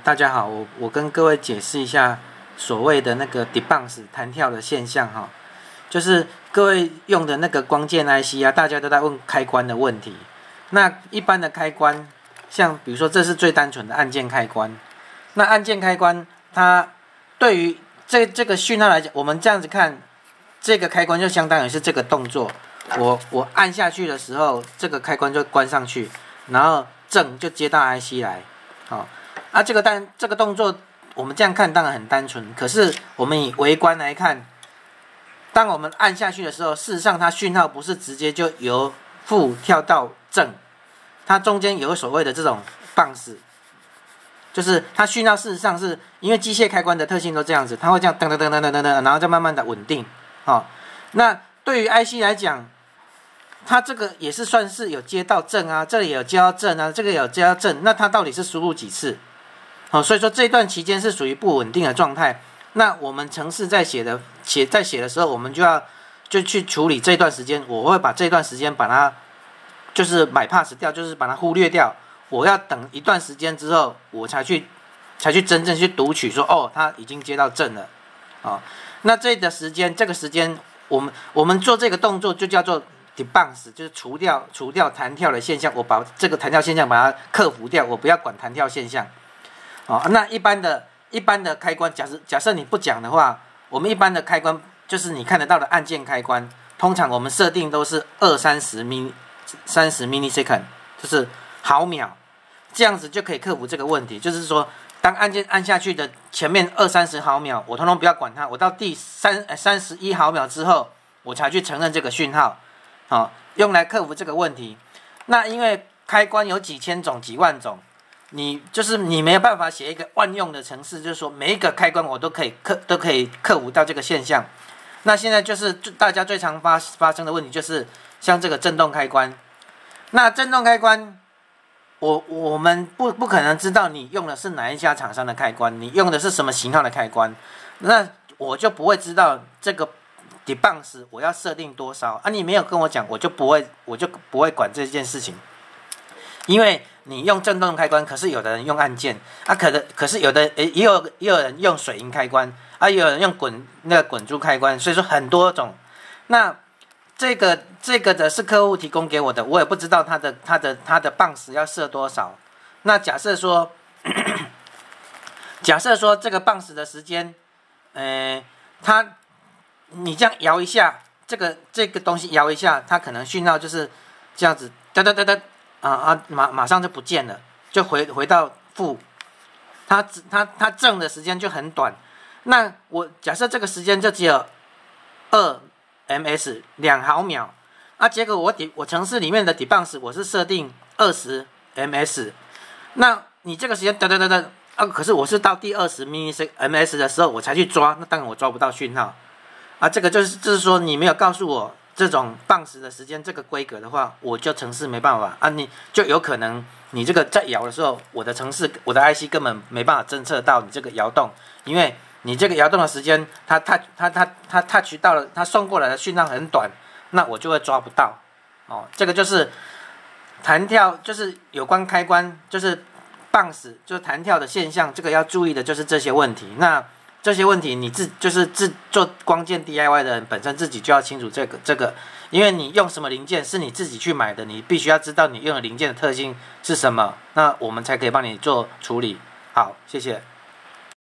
大家好，我跟各位解释一下所谓的那个 debounce 弹跳的现象哈，就是各位用的那个光键 IC 啊，大家都在问开关的问题。那一般的开关，像比如说这是最单纯的按键开关，那按键开关它对于这个讯号来讲，我们这样子看，这个开关就相当于是这个动作，我按下去的时候，这个开关就关上去，然后正就接到 IC 来，好。这个动作我们这样看当然很单纯，可是我们以微观来看，当我们按下去的时候，事实上它讯号不是直接就由负跳到正，它中间有所谓的这种bounce，就是它讯号事实上是因为机械开关的特性都这样子，它会这样噔噔噔噔噔噔噔，然后再慢慢的稳定。那对于 IC 来讲，它这个也是算是有接到正啊，这里有接到正啊，这个有接到正，那它到底是输入几次？所以说这段期间是属于不稳定的状态。那我们程式在写的时候，我们就去处理这段时间，我会把这段时间把它就是 bypass 掉，就是把它忽略掉。我要等一段时间之后，我才去真正去读取说，它已经接到正了。那这个时间，我们做这个动作就叫做 debounce， 就是除掉弹跳的现象，我把这个弹跳现象把它克服掉，我不要管弹跳现象。那一般的开关，假设你不讲的话，我们一般的开关就是你看得到的按键开关，通常我们设定都是30 millisecond， 就是毫秒，这样子就可以克服这个问题。就是说，当按键按下去的前面20-30毫秒，我通通不要管它，我到第31毫秒之后，我才去承认这个讯号，用来克服这个问题。那因为开关有几千种、几万种。你没有办法写一个万用的程式，就是说每一个开关我都可以克服到这个现象。那现在就是大家最常发生的问题，就是像这个震动开关。那震动开关，我们不可能知道你用的是哪一家厂商的开关，你用的是什么型号的开关，那我就不会知道这个 debounce 我要设定多少啊？你没有跟我讲，我就不会管这件事情。因为你用震动开关，可是有的人用按键可是有的也有人用水银开关也有人用滚珠开关，所以说很多种。那这个的是客户提供给我的，我也不知道他的bounce要设多少。那假设说这个bounce的时间，你这样摇一下，这个东西摇一下，它可能讯号就是这样子，哒哒哒哒。马上就不见了，就回到负，它正的时间就很短。那我假设这个时间就只有2ms 2毫秒结果我程式里面的 debounce 我是设定20ms， 那你这个时间可是我是到第20 ms 的时候我才去抓，那当然我抓不到讯号这个就是说你没有告诉我这种bounce的时间这个规格的话，我就程式没办法你就有可能你这个在摇的时候，我的 IC 根本没办法侦测到你这个摇动，因为你这个摇动的时间，它 touch 到了，它送过来的讯号很短，那我就会抓不到这个就是弹跳，就是有关开关，就是bounce，就是弹跳的现象，这个要注意的就是这些问题。那这些问题你做光键 DIY 的人本身自己就要清楚这个，因为你用什么零件是你自己去买的，你必须要知道你用的零件的特性是什么，那我们才可以帮你做处理。好，谢谢。